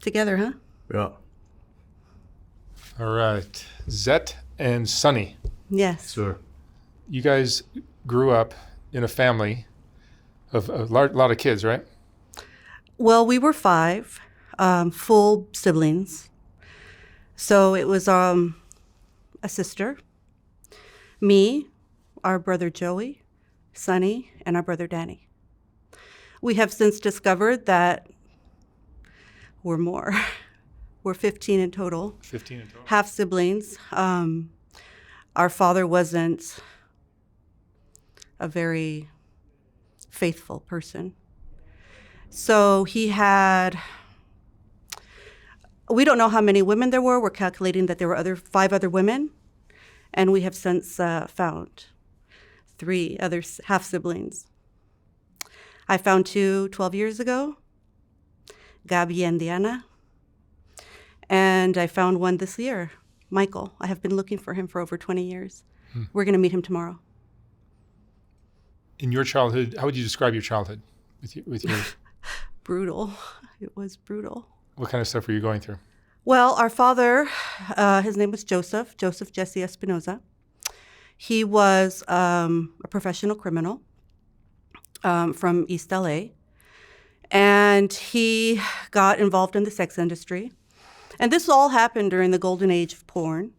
Together, huh? Yeah. All right. Zet and Sonny. Yes. Sure. You guys grew up in a family of a lot of kids, right? Well, we were five, full siblings. So it was a sister, me, our brother Joey, Sonny, and our brother Danny. We have since discovered that we're more. We're 15 in total. 15 in total. Half siblings. Our father wasn't a very faithful person. So he had, we don't know how many women there were. We're calculating that there were five other women. And we have since found 3 other half siblings. I found 2 12 years ago, Gabi and Diana. And I found one this year, Michael. I have been looking for him for over 20 years. We're going to meet him tomorrow. In your childhood, how would you describe your childhood with yours? Brutal. It was brutal. What kind of stuff were you going through? Well, our father, his name was Joseph Jesse Espinoza. He was a professional criminal from East LA. And he got involved in the sex industry. And this all happened during the golden age of porn.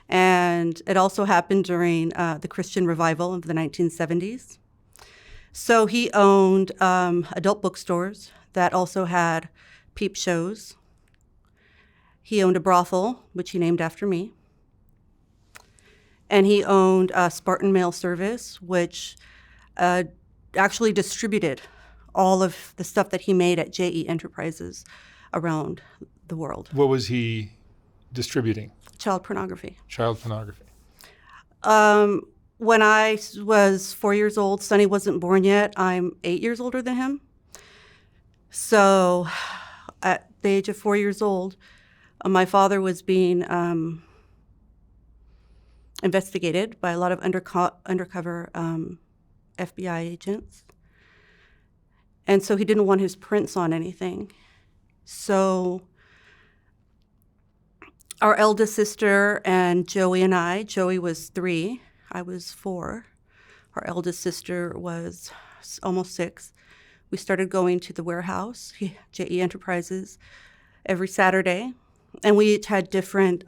And it also happened during the Christian revival of the 1970s. So he owned adult bookstores that also had peep shows. He owned a brothel, which he named after me. And he owned a Spartan Mail Service, which actually distributed all of the stuff that he made at JE Enterprises around the world. What was he distributing? Child pornography. Child pornography. When I was 4 years old, Sonny wasn't born yet. I'm 8 years older than him. So at the age of 4 years old, my father was being investigated by a lot of undercover FBI agents. And so he didn't want his prints on anything. So our eldest sister and Joey and I, Joey was 3, I was 4. Our eldest sister was almost 6. We started going to the warehouse, JE Enterprises, every Saturday. And we each had different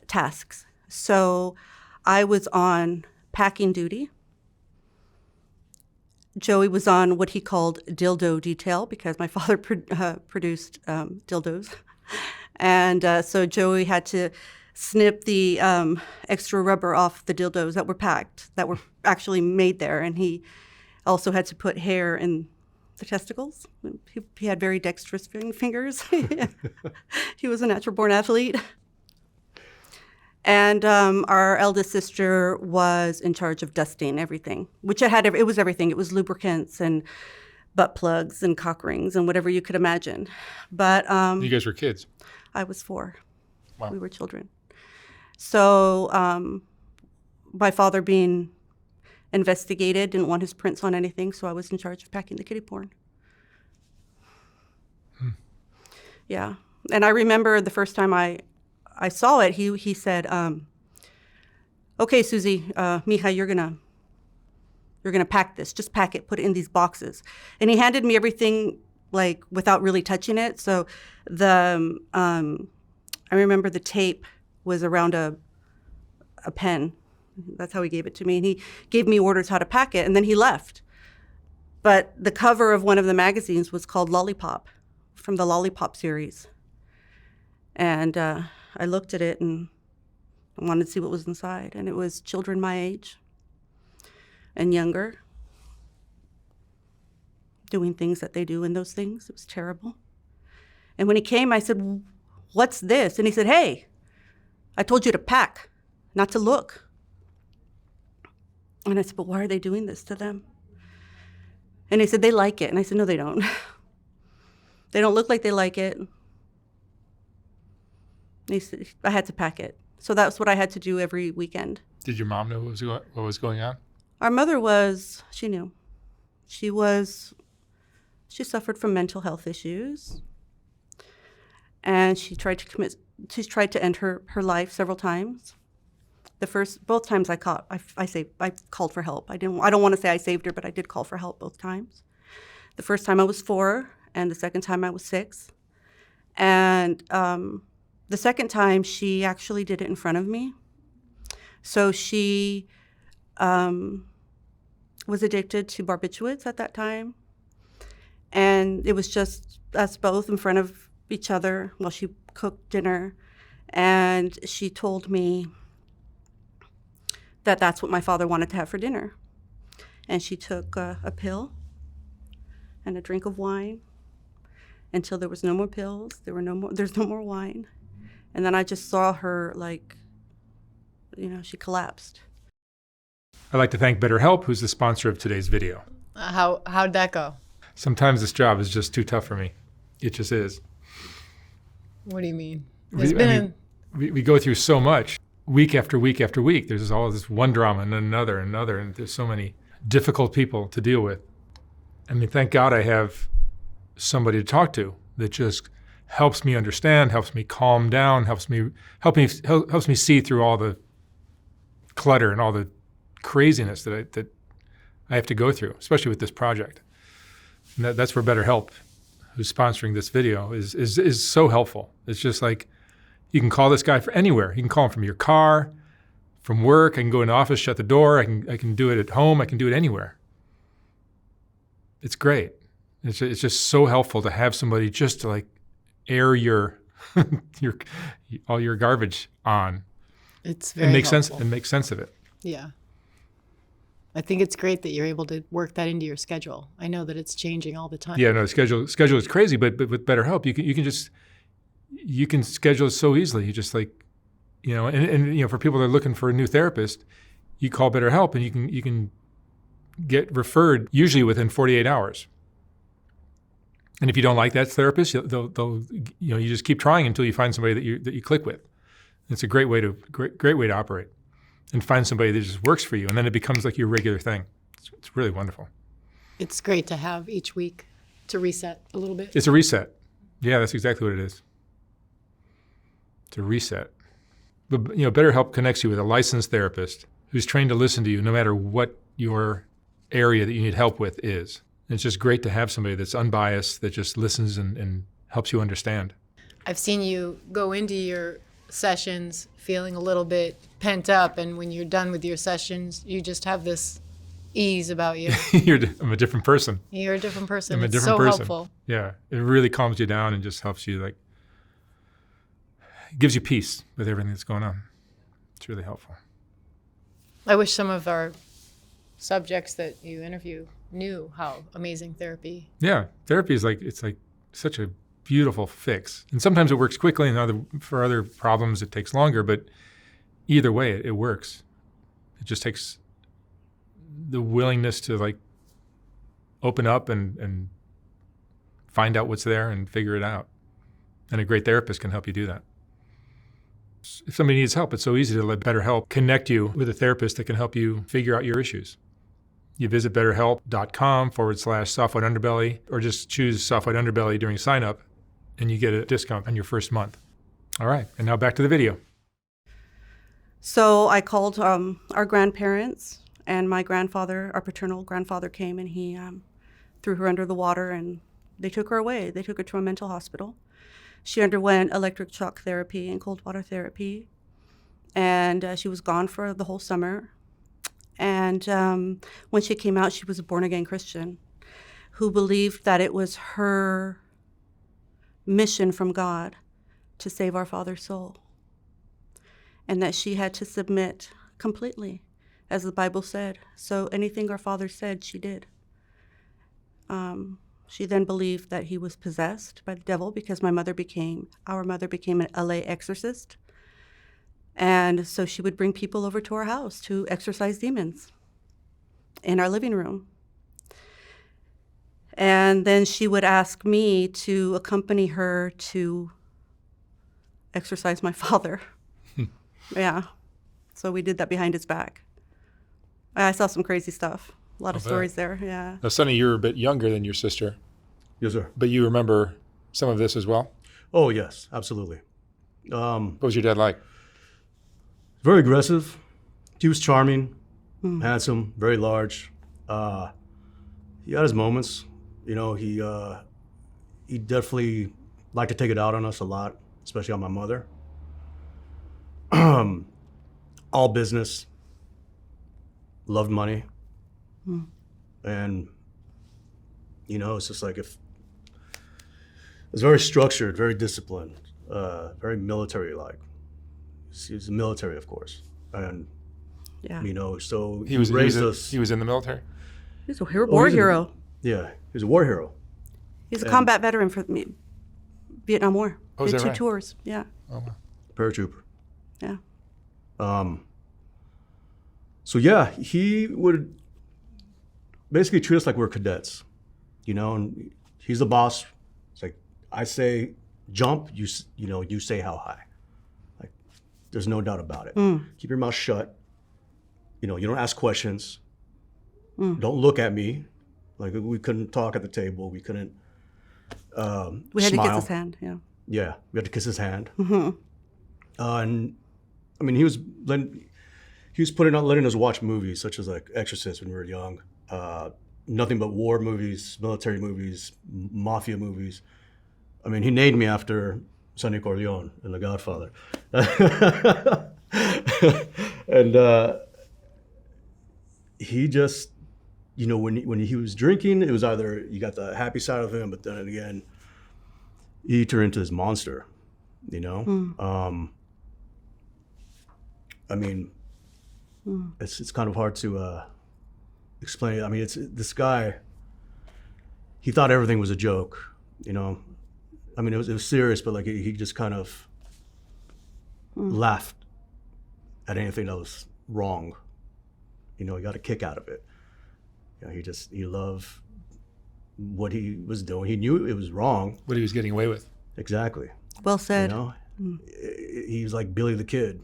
tasks. So I was on packing duty. Joey was on what he called dildo detail because my father produced dildos. And so Joey had to snip the extra rubber off the dildos that were packed, that were actually made there. And he also had to put hair in the testicles. He had very dexterous fingers. He was a natural-born athlete. And our eldest sister was in charge of dusting everything, which it was everything. It was lubricants and butt plugs and cock rings and whatever you could imagine. But You guys were kids. I was 4. Wow. We were children. So my father, being investigated, didn't want his prints on anything, so I was in charge of packing the kiddie porn. Yeah. And I remember the first time I saw it, he said, okay, Susie, mija, you're gonna pack this. Just pack it, put it in these boxes. And he handed me everything like without really touching it. So I remember the tape was around a pen. That's how he gave it to me. And he gave me orders how to pack it, and then he left. But the cover of one of the magazines was called Lollipop, from the Lollipop series. And I looked at it and I wanted to see what was inside. And it was children my age and younger doing things that they do in those things. It was terrible. And when he came, I said, "What's this?" And he said, "Hey, I told you to pack, not to look." And I said, "But why are they doing this to them?" And he said, "They like it." And I said, "No, they don't. They don't look like they like it." And he said, I had to pack it. So that's what I had to do every weekend. Did your mom know what was going on? Our mother she knew. She was She suffered from mental health issues, and she tried to end her life several times. Both times I called for help. I don't want to say I saved her, but I did call for help both times. The first time I was 4, and the second time I was 6. And the second time, she actually did it in front of me. So she was addicted to barbiturates at that time. And it was just us both in front of each other while she cooked dinner. And she told me that that's what my father wanted to have for dinner. And she took a pill and a drink of wine until there was no more pills. There's no more wine. And then I just saw her, like, she collapsed. I'd like to thank BetterHelp, who's the sponsor of today's video. How'd that go? Sometimes this job is just too tough for me. It just is. What do you mean? We go through so much week after week after week. There's all this one drama and another, and there's so many difficult people to deal with. I mean, thank God I have somebody to talk to that just helps me understand, helps me calm down, helps me see through all the clutter and all the craziness that I have to go through, especially with this project. And that's where BetterHelp, who's sponsoring this video, is so helpful. It's just like, you can call this guy for anywhere. You can call him from your car, from work. I can go in the office, shut the door. I can do it at home. I can do it anywhere. It's great. It's just so helpful to have somebody just to like air your all your garbage on. It's very helpful. And make sense of it. Yeah. I think it's great that you're able to work that into your schedule. I know that it's changing all the time. Yeah, no, the schedule is crazy, but with BetterHelp, you can schedule it so easily. You just like, and for people that are looking for a new therapist, you call BetterHelp and you can get referred usually within 48 hours. And if you don't like that therapist, they'll you just keep trying until you find somebody that you click with. It's a great way to operate, and find somebody that just works for you, and then it becomes like your regular thing. It's really wonderful. It's great to have each week to reset a little bit. It's a reset. Yeah, that's exactly what it is. It's a reset. But BetterHelp connects you with a licensed therapist who's trained to listen to you no matter what your area that you need help with is. And it's just great to have somebody that's unbiased, that just listens and helps you understand. I've seen you go into your sessions feeling a little bit pent up, and when you're done with your sessions, you just have this ease about you. I'm a different person. You're a different person. I'm a it's different so person. helpful. Yeah, it really calms you down and just helps you, it gives you peace with everything that's going on. It's really helpful. I wish some of our subjects that you interview knew how amazing therapy. Yeah, therapy is it's such a beautiful fix. And sometimes it works quickly, and for other problems it takes longer, but either way it works. It just takes the willingness to open up and find out what's there and figure it out. And a great therapist can help you do that. If somebody needs help, it's so easy to let BetterHelp connect you with a therapist that can help you figure out your issues. You visit betterhelp.com/Soft White Underbelly, or just choose Soft White Underbelly during sign up, and you get a discount on your first month. All right, and now back to the video. So I called our grandparents, and my grandfather, our paternal grandfather, came, and he threw her under the water, and they took her away. They took her to a mental hospital. She underwent electric shock therapy and cold water therapy, and she was gone for the whole summer. And when she came out, she was a born-again Christian who believed that it was her mission from God to save our father's soul, and that she had to submit completely, as the Bible said. So anything our father said, she did. She then believed that he was possessed by the devil, because our mother became an LA exorcist. And so she would bring people over to our house to exorcise demons in our living room. And then she would ask me to accompany her to exorcise my father. Yeah. So we did that behind his back. I saw some crazy stuff. A lot of stories there, yeah. Now, Sonny, you're a bit younger than your sister. Yes, sir. But you remember some of this as well? Oh, yes, absolutely. What was your dad like? Very aggressive. He was charming, handsome, very large. He had his moments. You know, he definitely liked to take it out on us a lot, especially on my mother. All business. Loved money. And, you know, it's just like if it's very structured, very disciplined, very military-like. He was military, of course, and Yeah. you know, so He was us. He was in the military. He's a war hero. Yeah, he was a war hero. He's a combat veteran for the Vietnam War. Oh, is Did that two right? tours. Yeah. Oh, wow. Paratrooper. Yeah. So yeah, he would basically treat us like we're cadets, you know. And he's the boss. It's like I say jump, you know, you say how high. Like there's no doubt about it. Keep your mouth shut. You know, you don't ask questions. Don't look at me. Like we couldn't talk at the table. We couldn't. We had smile. to kiss his hand. Yeah. Yeah, we had to kiss his hand. And I mean, he was letting us watch movies such as like Exorcist when we were young. Nothing but war movies, military movies, mafia movies. I mean, he named me after Sonny Corleone in The Godfather. And he just, you know, when he was drinking, it was either you got the happy side of him, but then again, he turned into this monster, you know? I mean, it's kind of hard to explain it. I mean, it's this guy, he thought everything was a joke, you know? I mean, it was serious, but like he just kind of laughed at anything that was wrong. You know, he got a kick out of it. You know, he loved what he was doing. He knew it was wrong. What he was getting away with. Exactly. Well said. You know, he was like Billy the Kid.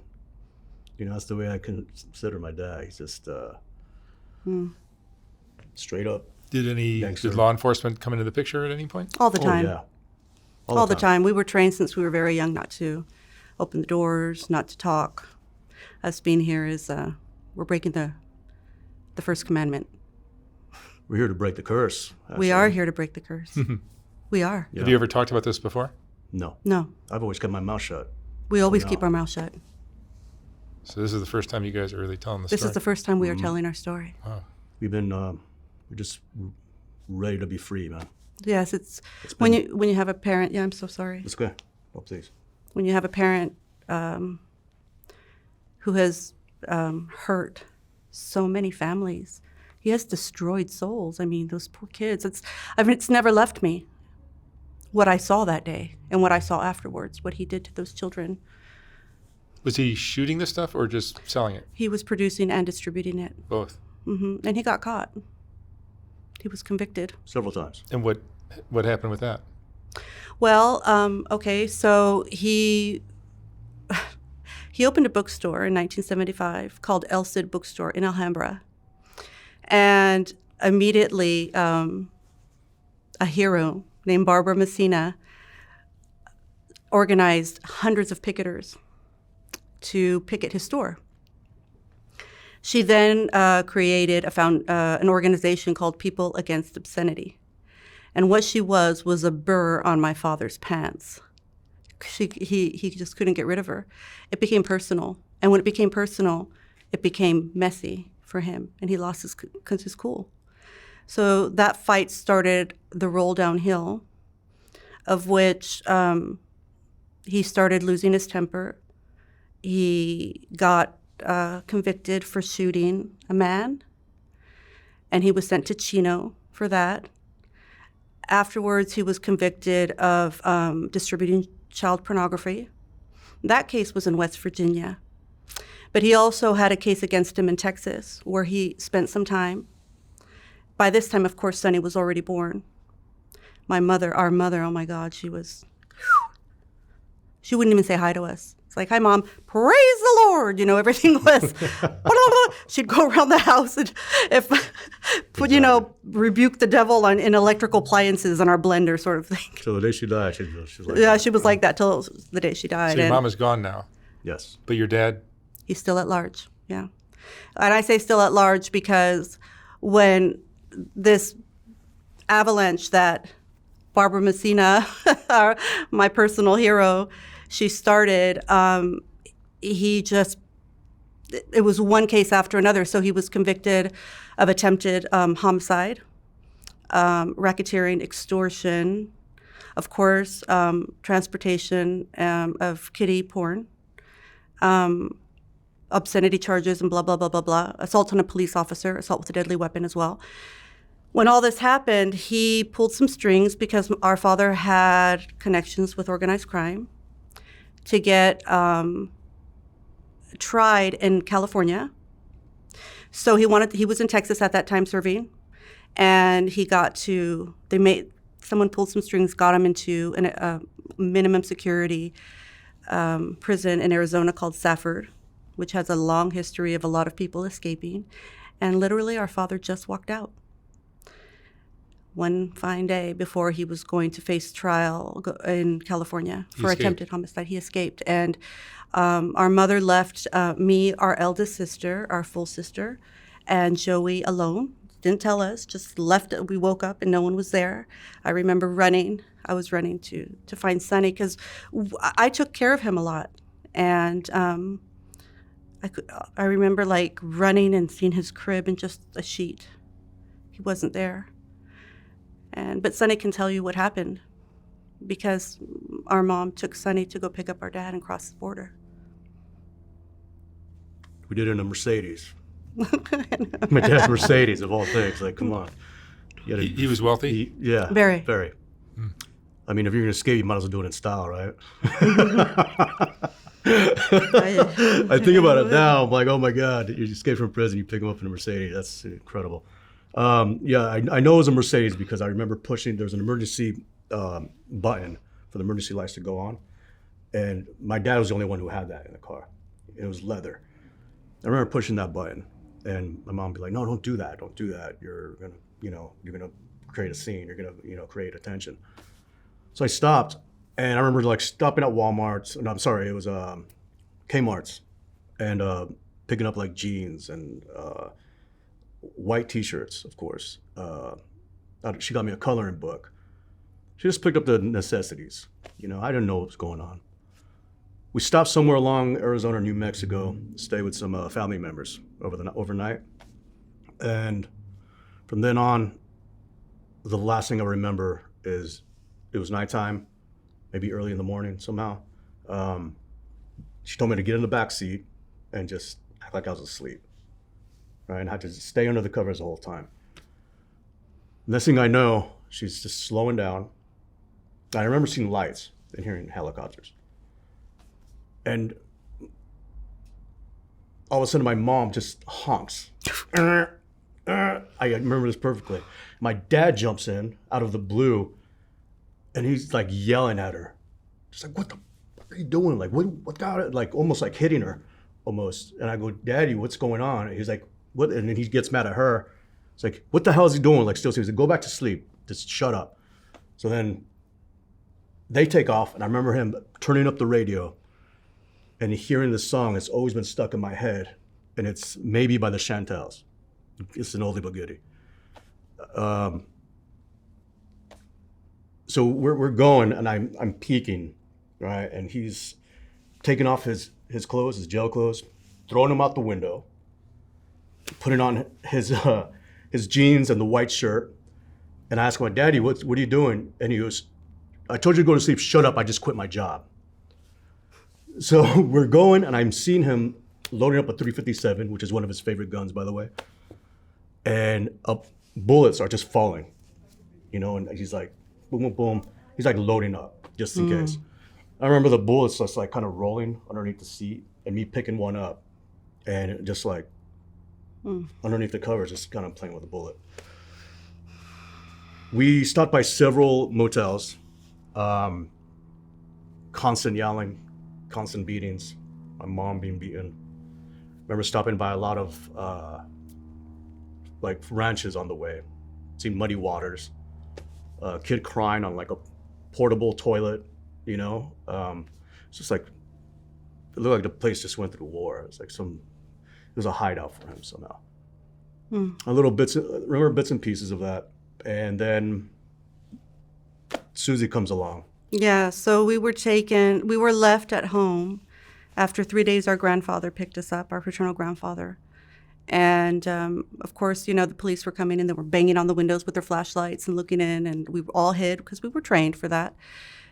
You know, that's the way I consider my dad. He's just straight up. Gangster. Did law enforcement come into the picture at any point? All the time. Oh, yeah. All the time. We were trained since we were very young not to open the doors, not to talk. Us being here is we're breaking the first commandment. We're here to break the curse. We are here to break the curse. We are. Yeah. Have you ever talked about this before? No. No, I've always kept my mouth shut. we always No. keep our mouth shut. So this is the first time you guys are really telling the This story. is the first time we are telling our story. We've been, we're just ready to be free, man. Yes, it's been- when you have a parent. Yeah, I'm so sorry. Let's go. Oh, please. When you have a parent who has hurt so many families, he has destroyed souls. I mean, those poor kids. It's never left me. What I saw that day and what I saw afterwards, what he did to those children. Was he shooting this stuff or just selling it? He was producing and distributing it, Both. and he got caught. He was convicted. Several times. And what happened with that? Well, okay, so he opened a bookstore in 1975 called El Cid Bookstore in Alhambra, and immediately a hero named Barbara Messina organized hundreds of picketers to picket his store. She then created an organization called People Against Obscenity. And what she was a burr on my father's pants. He just couldn't get rid of her. It became personal. And when it became personal, it became messy for him, and he lost his cool. So that fight started the roll downhill, of which he started losing his temper. He got convicted for shooting a man, and he was sent to Chino for that. Afterwards, he was convicted of distributing child pornography. That case was in West Virginia. But he also had a case against him in Texas where he spent some time. By this time, of course, Sonny was already born. Our mother, oh my God, she wouldn't even say hi to us. It's like, hi, Mom, praise the Lord. You know, everything was, she'd go around the house. And rebuke the devil in electrical appliances on our blender sort of thing. So the day she died, she was like Yeah, that. she was like that till the day she died. So your And mom is gone now, Yes. but your dad, he's still at large, yeah. And I say still at large because when this avalanche that Barbara Messina, my personal hero, she started, it was one case after another. So he was convicted of attempted homicide, racketeering, extortion, of course, transportation of kiddie porn, obscenity charges, and blah, blah, blah, blah, blah. Assault on a police officer, assault with a deadly weapon as well. When all this happened, he pulled some strings because our father had connections with organized crime to get tried in California. So he was in Texas at that time serving, and someone pulled some strings, got him into a minimum security prison in Arizona called Safford, which has a long history of a lot of people escaping. And literally our father just walked out one fine day before he was going to face trial in California for attempted homicide. He escaped. And our mother left me, our eldest sister, our full sister, and Joey alone. Didn't tell us, just left. We woke up and no one was there. I remember running. I was running to find Sonny because I took care of him a lot. And I remember like running and seeing his crib in just a sheet. He wasn't there. But Sonny can tell you what happened because our mom took Sonny to go pick up our dad and cross the border. We did it in a Mercedes. My dad's Mercedes, of all things. Like, come on. he was wealthy? Yeah. Very. Very. I mean, if you're going to escape, you might as well do it in style, right? I think about it now. I'm like, oh my God, you escape from prison, you pick him up in a Mercedes. That's incredible. I know it was a Mercedes because I remember pushing, there was an emergency button for the emergency lights to go on. And my dad was the only one who had that in the car. It was leather. I remember pushing that button and my mom would be like, no, don't do that. Don't do that. You're going to create a scene. You're going to, create attention. So I stopped and I remember like stopping at Walmart's. No, I'm sorry. It was Kmart's and picking up like jeans and white t-shirts, of course. She got me a coloring book. She just picked up the necessities. I didn't know what was going on. We stopped somewhere along Arizona, New Mexico, stayed with some family members overnight. And from then on, the last thing I remember is it was nighttime, maybe early in the morning somehow. She told me to get in the back seat and just act like I was asleep. Right, and I had to stay under the covers the whole time. Next thing I know, she's just slowing down. I remember seeing lights and hearing helicopters. And all of a sudden, my mom just honks. I remember this perfectly. My dad jumps in out of the blue, and he's like yelling at her. Just like, what the fuck are you doing? Like, what got it? Like, almost like hitting her, almost. And I go, Daddy, what's going on? And he's like, what? And then he gets mad at her. It's like, what the hell is he doing? Like, still, he's like, go back to sleep. Just shut up. So then they take off, and I remember him turning up the radio and hearing this song. It's always been stuck in my head, and it's Maybe by the Chantels. It's an oldie but goodie. So we're going, and I'm peeking, right? And he's taking off his clothes, his jail clothes, throwing them out the window, putting on his jeans and the white shirt. And I asked my Daddy, what are you doing? And he goes, I told you to go to sleep. Shut up. I just quit my job. So we're going, and I'm seeing him loading up a .357, which is one of his favorite guns, by the way. And bullets are just falling, and he's like, boom, boom, boom. He's like loading up just in case. I remember the bullets just like kind of rolling underneath the seat and me picking one up and just like underneath the covers, just kind of playing with a bullet. We stopped by several motels, constant yelling, constant beatings, my mom being beaten. Remember stopping by a lot of like ranches on the way. Seen muddy waters. A kid crying on like a portable toilet, you know. It's just like, it looked like the place just went through war. It was like it was a hideout for him somehow. A little remember bits and pieces of that. And then Susie comes along. Yeah, so we were left at home. After 3 days, our grandfather picked us up, our paternal grandfather. And of course, you know, the police were coming and they were banging on the windows with their flashlights and looking in, and we all hid because we were trained for that.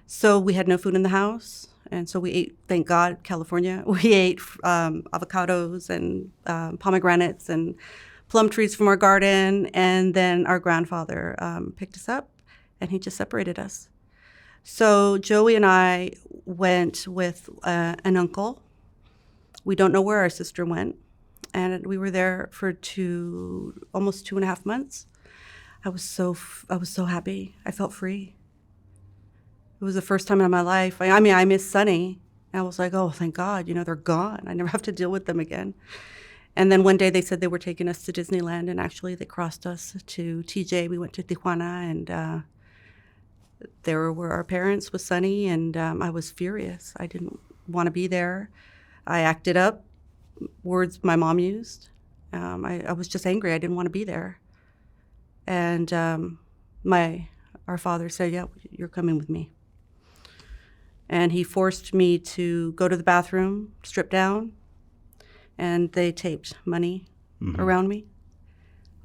So we had no food in the house. And so we ate, thank God, California. We ate avocados and pomegranates and plum trees from our garden. And then our grandfather picked us up and he just separated us. So Joey and I went with an uncle. We don't know where our sister went. And we were there for almost 2.5 months. I was so happy. I felt free. It was the first time in my life. I mean, I miss Sonny. I was like, oh, thank God, you know, they're gone. I never have to deal with them again. And then one day they said they were taking us to Disneyland, and actually they crossed us to TJ. We went to Tijuana, and there were our parents with Sonny, and I was furious. I didn't want to be there. I acted up, words my mom used. I was just angry. I didn't want to be there. And our father said, yeah, you're coming with me. And he forced me to go to the bathroom, strip down, and they taped money around me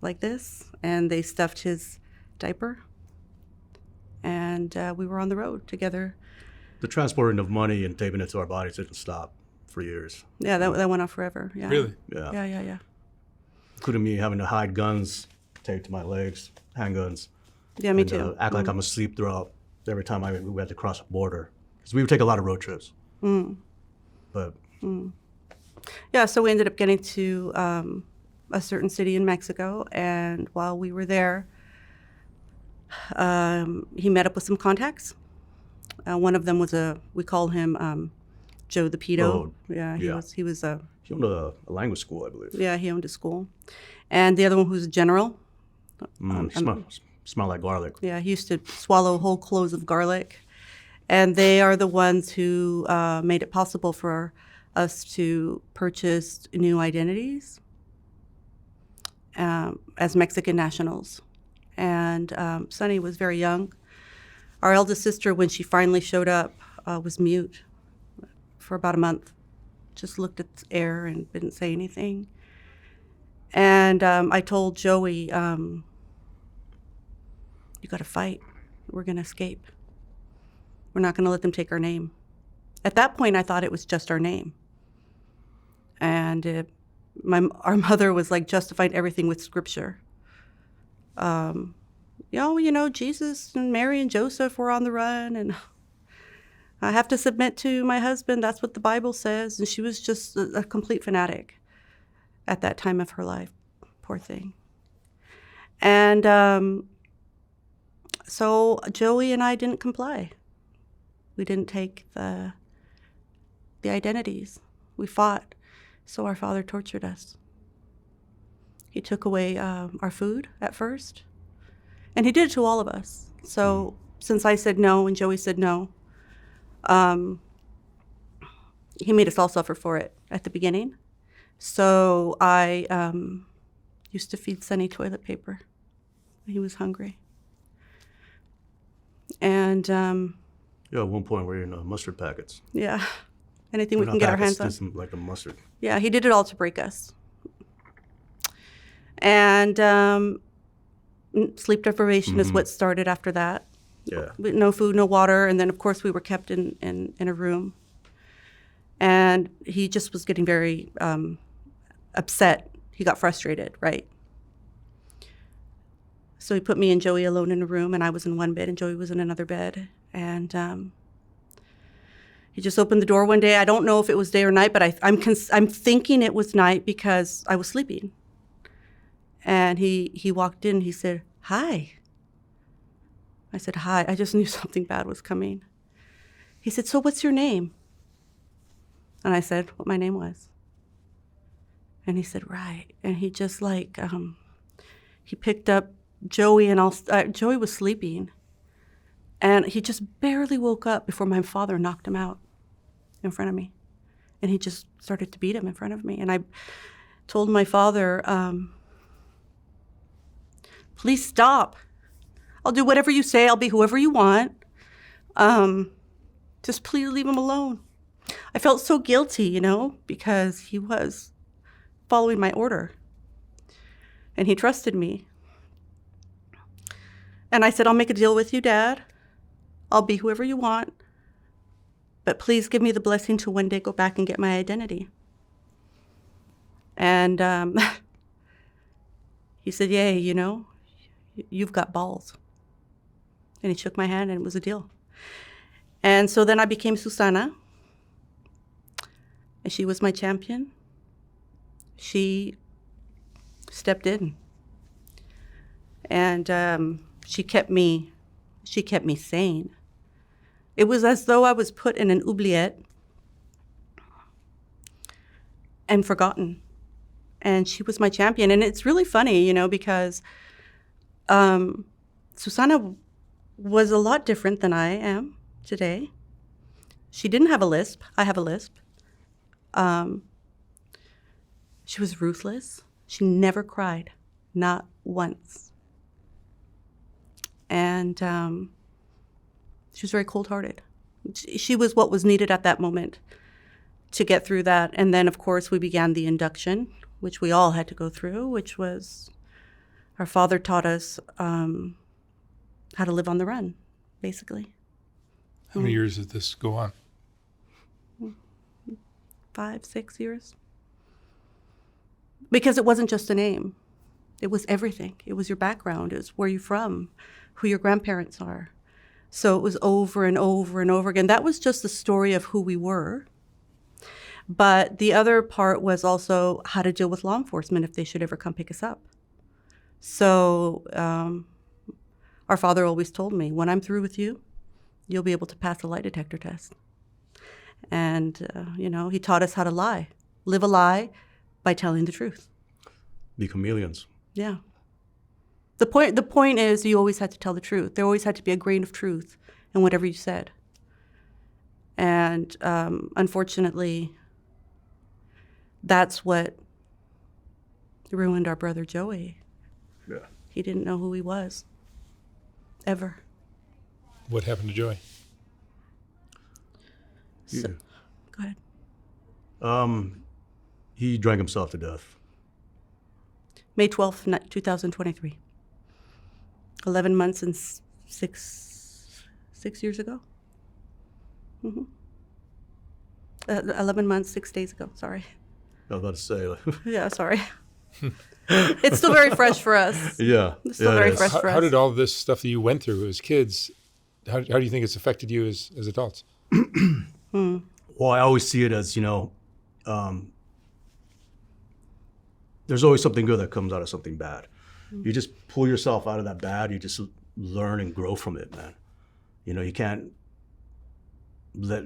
like this, and they stuffed his diaper, and we were on the road together. The transporting of money and taping it to our bodies didn't stop for years. Yeah, that went on forever. Yeah. Really? Yeah. Yeah. Including me having to hide guns taped to my legs, handguns. Yeah, me and, too. Act like I'm asleep throughout every time we had to cross a border. Because we would take a lot of road trips. But Yeah, so we ended up getting to a certain city in Mexico, and while we were there, he met up with some contacts. One of them was we call him Joe the Pedo. Oh, yeah, he yeah. was he owned a language school, I believe. yeah, he owned a school. And the other one who's a general. Smell like garlic. Yeah, he used to swallow whole cloves of garlic. And they are the ones who made it possible for us to purchase new identities as Mexican nationals. And Sonny was very young. Our eldest sister, when she finally showed up, was mute for about a month. Just looked at the air and didn't say anything. And I told Joey, you got to fight. We're going to escape. We're not going to let them take our name. At that point, I thought it was just our name. And our mother was like justifying everything with scripture. You know, Jesus and Mary and Joseph were on the run, and I have to submit to my husband. That's what the Bible says. And she was just a complete fanatic at that time of her life. Poor thing. And so Joey and I didn't comply. We didn't take the identities. We fought. So our father tortured us. He took away our food at first. And he did it to all of us. So since I said no and Joey said no, he made us all suffer for it at the beginning. So I used to feed Sonny toilet paper. He was hungry. And Yeah, at one point we're in mustard packets. yeah, anything we can get our hands on. Just like a mustard. Yeah, he did it all to break us. And sleep deprivation is what started after that. Yeah. No food, no water, and then of course we were kept in a room. And he just was getting very upset. He got frustrated, right? So he put me and Joey alone in a room, and I was in one bed and Joey was in another bed. And he just opened the door one day. I don't know if it was day or night, but I'm thinking it was night because I was sleeping. And he walked in. He said, "Hi." I said, "Hi." I just knew something bad was coming. He said, "So what's your name?" And I said what my name was. And he said, "Right." And he just like he picked up Joey, and Joey was sleeping. And he just barely woke up before my father knocked him out in front of me. And he just started to beat him in front of me. And I told my father, please stop. I'll do whatever you say. I'll be whoever you want. Just please leave him alone. I felt so guilty, because he was following my order. And he trusted me. And I said, I'll make a deal with you, Dad. I'll be whoever you want. But please give me the blessing to one day go back and get my identity. And he said, yay, you've got balls. And he shook my hand, and it was a deal. And so then I became Susana. And she was my champion. She stepped in. And she kept me sane. It was as though I was put in an oubliette and forgotten. And she was my champion. And it's really funny, because Susana was a lot different than I am today. She didn't have a lisp. I have a lisp. She was ruthless. She never cried, not once. And she was very cold-hearted. She was what was needed at that moment to get through that. And then, of course, we began the induction, which we all had to go through, which was our father taught us how to live on the run, basically. How many years did this go on? 5, 6 years. Because it wasn't just a name. It was everything. It was your background. It was where you're from, who your grandparents are. So it was over and over and over again. That was just the story of who we were. But the other part was also how to deal with law enforcement if they should ever come pick us up. So our father always told me, when I'm through with you, you'll be able to pass a lie detector test. And, he taught us how to lie. Live a lie by telling the truth. Be chameleons. Yeah. The point is you always had to tell the truth. There always had to be a grain of truth in whatever you said. And unfortunately, that's what ruined our brother Joey. Yeah. He didn't know who he was, ever. What happened to Joey? So, go ahead. He drank himself to death. May 12th, 2023. 11 months and 6 years ago. 11 months, 6 days ago, sorry. I was about to say. Yeah, sorry. It's still very fresh for us. Yeah. It's still very it is. fresh for us. How did all this stuff that you went through as kids, how do you think it's affected you as adults? Well, I always see it as, there's always something good that comes out of something bad. You just pull yourself out of that bad, you just learn and grow from it, man. You can't let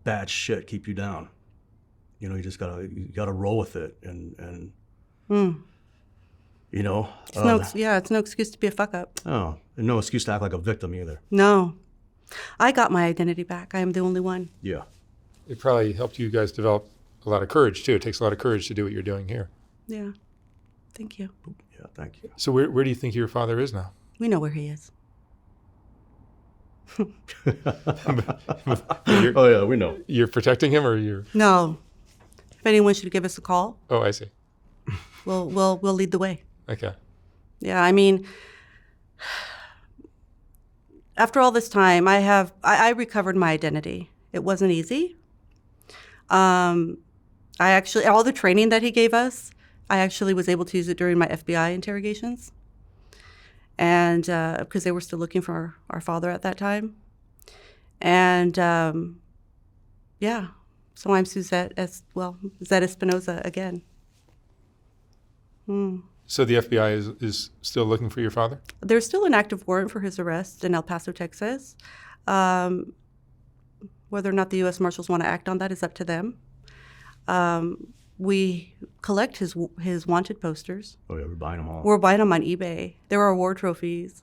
bad shit keep you down. You just gotta roll with it and It's no excuse to be a fuck up. Oh, and no excuse to act like a victim either. No. I got my identity back. I am the only one. Yeah. It probably helped you guys develop a lot of courage, too. It takes a lot of courage to do what you're doing here. Yeah. Thank you. Yeah, thank you. So where do you think your father is now? We know where he is. Oh, yeah, we know. You're protecting him, or you're... No. If anyone should give us a call, Oh, I see. we'll lead the way. Okay. Yeah, I mean, after all this time, I recovered my identity. It wasn't easy. I actually, all the training that he gave us, I actually was able to use it during my FBI interrogations. And because they were still looking for our father at that time. And yeah, so I'm Zeta Espinoza again. So the FBI is still looking for your father? There's still an active warrant for his arrest in El Paso, Texas. Whether or not the U.S. Marshals want to act on that is up to them. We collect his wanted posters. Oh yeah, we're buying them all. We're buying them on eBay. They're our war trophies.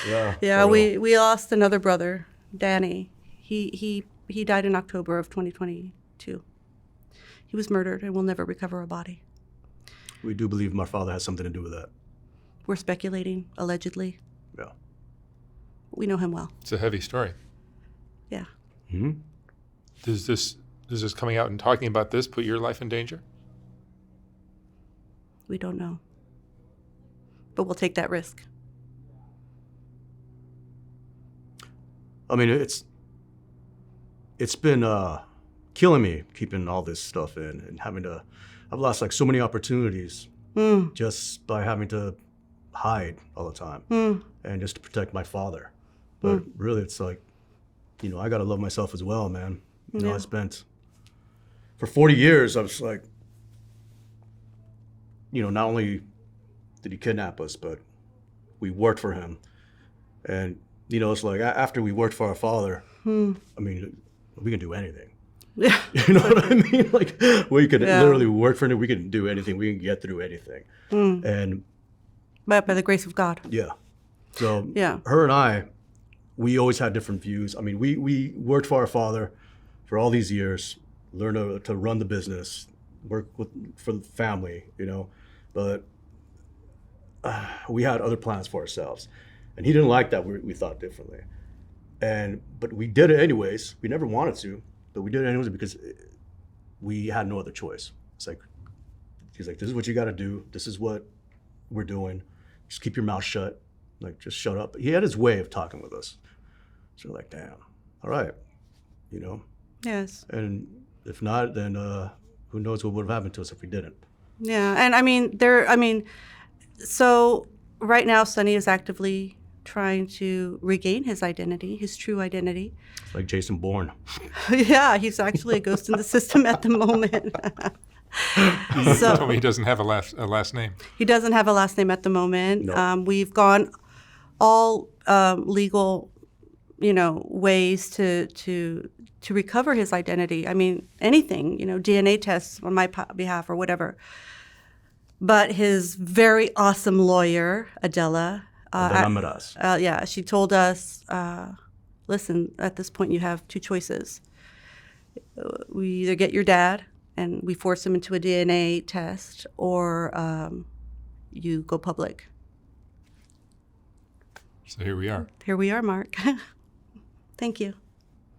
Yeah. Yeah, for real. we lost another brother, Danny. He died in October of 2022. He was murdered, and we'll never recover a body. We do believe my father has something to do with that. We're speculating, allegedly. Yeah. We know him well. It's a heavy story. Yeah. Hmm. Does this coming out and talking about this put your life in danger? We don't know. But we'll take that risk. I mean, it's been killing me keeping all this stuff in and I've lost like so many opportunities just by having to hide all the time and just to protect my father. But really, it's like, I got to love myself as well, man. I spent, for 40 years, I was like, not only did he kidnap us, but we worked for him. And, it's like after we worked for our father, I mean, we can do anything. Yeah. You know what I mean? Like, we could literally work for him. We can do anything. We can get through anything. And But by the grace of God. yeah. So Yeah. her and I, we always had different views. I mean, we worked for our father for all these years, learned to run the business, work for the family, but we had other plans for ourselves. And he didn't like that we thought differently. But we did it anyways. We never wanted to, but we did it anyways because we had no other choice. It's like, he's like, this is what you got to do. This is what we're doing. Just keep your mouth shut. Like, just shut up. He had his way of talking with us. So we're like, damn, all right, Yes. And if not, then who knows what would have happened to us if we didn't. Yeah. And so right now, Sonny is actively trying to regain his identity, his true identity. It's like Jason Bourne. Yeah, he's actually a ghost in the system at the moment. You told me he doesn't have a last name. He doesn't have a last name at the moment. No. We've gone all legal, ways to recover his identity. I mean, anything, DNA tests on my behalf or whatever. But his very awesome lawyer, Adela, she told us, listen, at this point you have two choices. We either get your dad and we force him into a DNA test, or you go public. So here we are. Here we are, Mark. Thank you.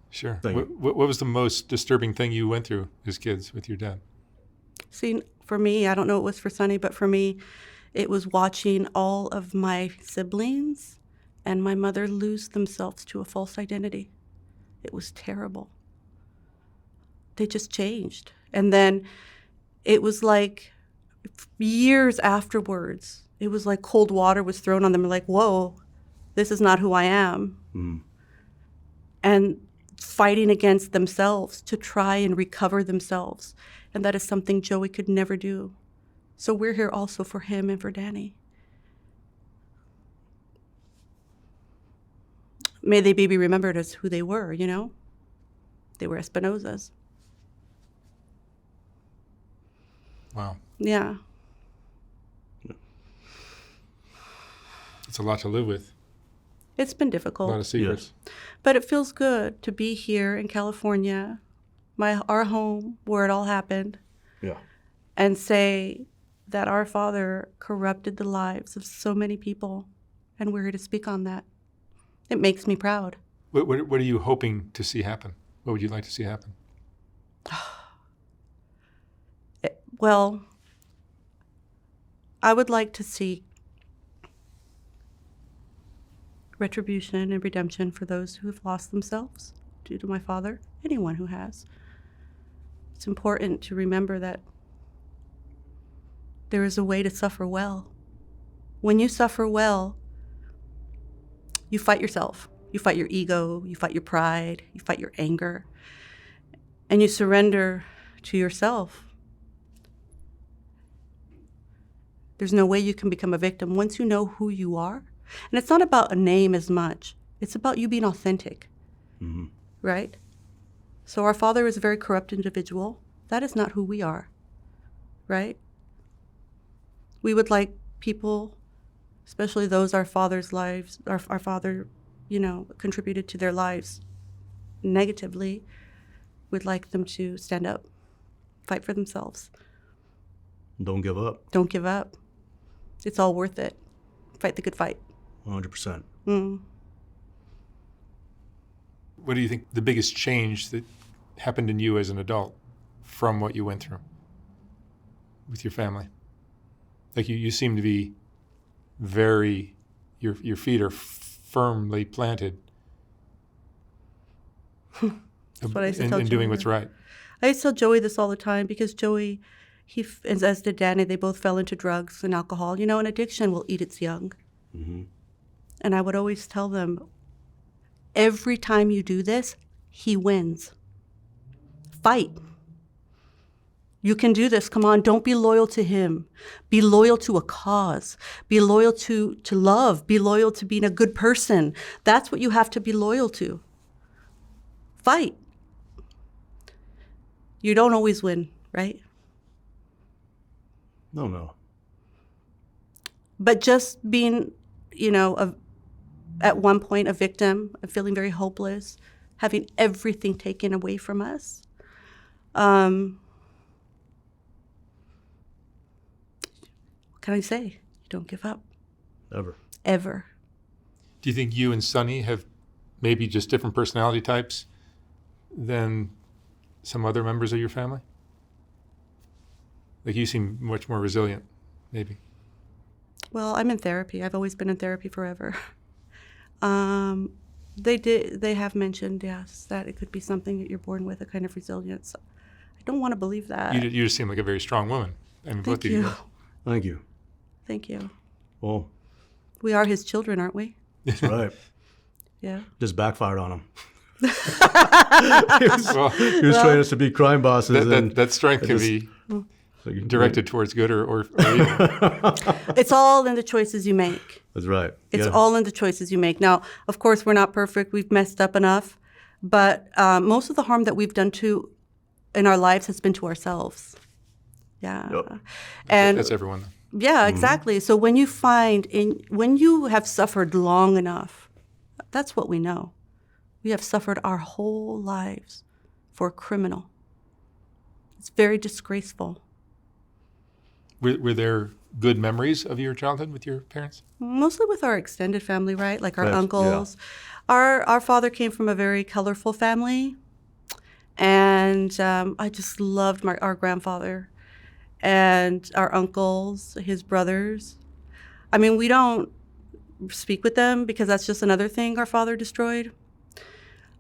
Sure. Thank you. What was the most disturbing thing you went through as kids with your dad? See, for me, I don't know what it was for Sonny, but for me, it was watching all of my siblings and my mother lose themselves to a false identity. It was terrible. They just changed. And then it was like years afterwards, it was like cold water was thrown on them. Like, whoa, this is not who I am. And fighting against themselves to try and recover themselves. And that is something Joey could never do. So we're here also for him and for Danny. May they be remembered as who they were, They were Espinosas. Wow. Yeah. It's a lot to live with. It's been A difficult. lot of secrets. But it feels good to be here in California, our home where it all happened, Yeah. and say that our father corrupted the lives of so many people, and we're here to speak on that. It makes me proud. What are you hoping to see happen? What would you like to see happen? Well, I would like to see retribution and redemption for those who have lost themselves due to my father, anyone who has. It's important to remember that there is a way to suffer well. When you suffer well, you fight yourself. You fight your ego, you fight your pride, you fight your anger, and you surrender to yourself. There's no way you can become a victim once you know who you are. And it's not about a name as much. It's about you being authentic, right? So our father is a very corrupt individual. That is not who we are, right? We would like people, especially those our father's lives, our father, contributed to their lives negatively. We'd like them to stand up, fight for themselves. Don't give up. Don't give up. It's all worth it. Fight the good fight. 100%. What do you think the biggest change that happened in you as an adult from what you went through with your family? Like you seem to be very, your feet are firmly planted That's what I used to tell in doing Joey. what's right. I used to tell Joey this all the time because Joey, as did Danny, they both fell into drugs and alcohol. And addiction will eat its young. Mm-hmm. And I would always tell them, every time you do this, he wins. Fight. You can do this. Come on, don't be loyal to him. Be loyal to a cause. Be loyal to love. Be loyal to being a good person. That's what you have to be loyal to. Fight. You don't always win, right? No. But just being, at one point a victim, of feeling very hopeless, having everything taken away from us. What can I say? You don't give up. Ever. Do you think you and Sonny have maybe just different personality types than some other members of your family? Like you seem much more resilient, maybe. Well, I'm in therapy. I've always been in therapy forever. They have mentioned, yes, that it could be something that you're born with, a kind of resilience. I don't want to believe that. You just seem like a very strong woman. I mean, Thank you. Thank you. Thank you. Well, We are his children, aren't we? that's right. Yeah. Just backfired on him. Well, He was training us to be crime bosses. that strength can be directed towards good or evil. It's all in the choices you make. That's right. It's all in the choices you make. Now, of course, we're not perfect. We've messed up enough. But most of the harm that we've done in our lives has been to ourselves. Yeah. Yep. And That's everyone. yeah, exactly. So when you have suffered long enough, that's what we know. We have suffered our whole lives for a criminal. It's very disgraceful. Were there good memories of your childhood with your parents? Mostly with our extended family, right? Like our Right, uncles. Our father came from a very colorful family. And I just loved our grandfather and our uncles, his brothers. I mean, we don't speak with them because that's just another thing our father destroyed.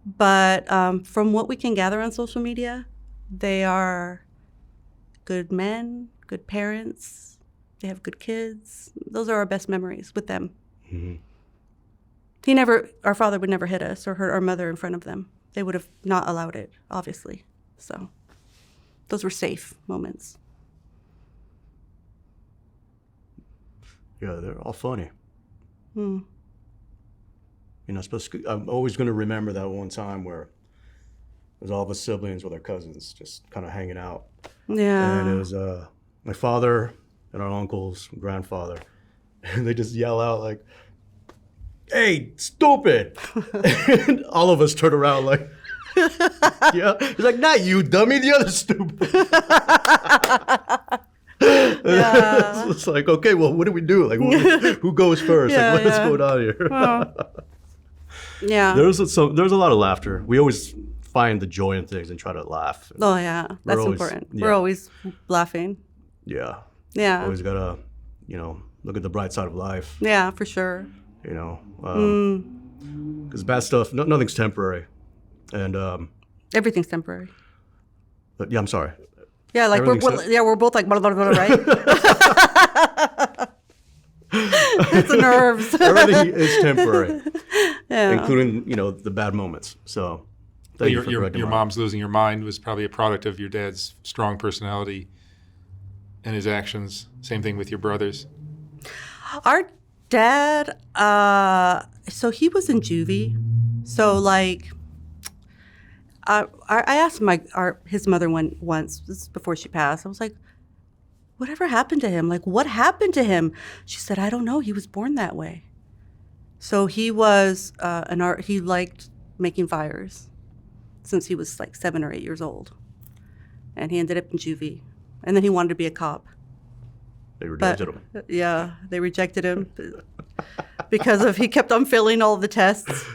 But from what we can gather on social media, they are good men, good parents. They have good kids. Those are our best memories with them. Mm-hmm. Our father would never hit us or hurt our mother in front of them. They would have not allowed it, obviously. So those were safe moments. Yeah, they're all funny. I'm always going to remember that one time where it was all of us siblings with our cousins just kind of hanging out. Yeah. And it was my father and our uncles, grandfather, and they just yell out like, "Hey, stupid!" And all of us turn around like, yeah. He's like, "Not you, dummy, the other stupid." Yeah. It's like, okay, well, what do we do? Like, who goes first? Yeah, like, what's yeah. going on here? Yeah. There's a lot of laughter. We always find the joy in things and try to laugh. Oh, yeah. That's always- important. yeah. We're always laughing. Yeah. Yeah. Always gotta, look at the bright side of life. Yeah, for sure. Because bad stuff, nothing's temporary. And Everything's temporary. but yeah, I'm sorry. Yeah, like we're both like blah, blah, blah, right? It's the nerves. Everything is temporary, Yeah. including the bad moments. So thank you for correcting Your my- mom's losing your mind was probably a product of your dad's strong personality and his actions. Same thing with your brothers. Our dad, so he was in juvie. So like, I asked his mother once, this is before she passed. I was like, whatever happened to him? Like, what happened to him? She said, I don't know. He was born that way. So he was he liked making fires since he was like 7 or 8 years old. And he ended up in juvie. And then he wanted to be a cop. They rejected him. Yeah, they rejected him because he kept on failing all the tests.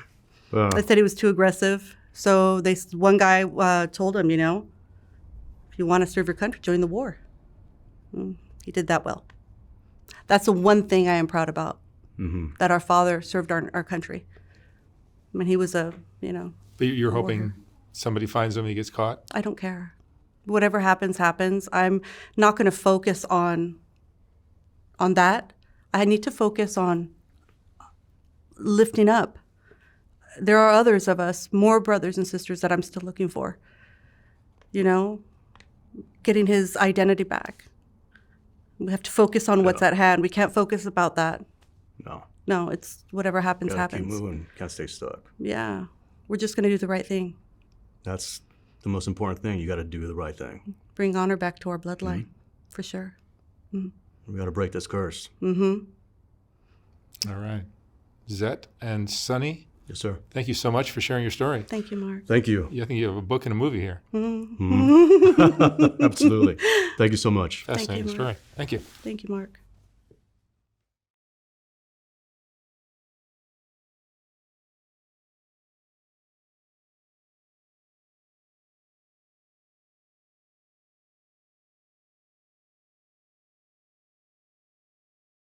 They said he was too aggressive. So one guy told him, if you want to serve your country, join the war. He did that well. That's the one thing I am proud about, that our father served our country. I mean, he was But you're hoping somebody finds him and he gets caught? I don't care. Whatever happens, happens. I'm not going to focus on that. I need to focus on lifting up. There are others of us, more brothers and sisters that I'm still looking for. Getting his identity back. We have to focus on what's at hand. We can't focus about that. No, it's whatever happens, happens. Keep moving. Can't stay stuck. Yeah. We're just going to do the right thing. That's the most important thing. You got to do the right thing. Bring honor back to our bloodline, for sure. We got to break this curse. All right. Zet and Sonny, Yes, sir. thank you so much for sharing your story. Thank you, Mark. Thank you. I think you have a book and a movie here. Absolutely. Thank you so much. Fascinating Mark. story. Thank you. Thank you, Mark.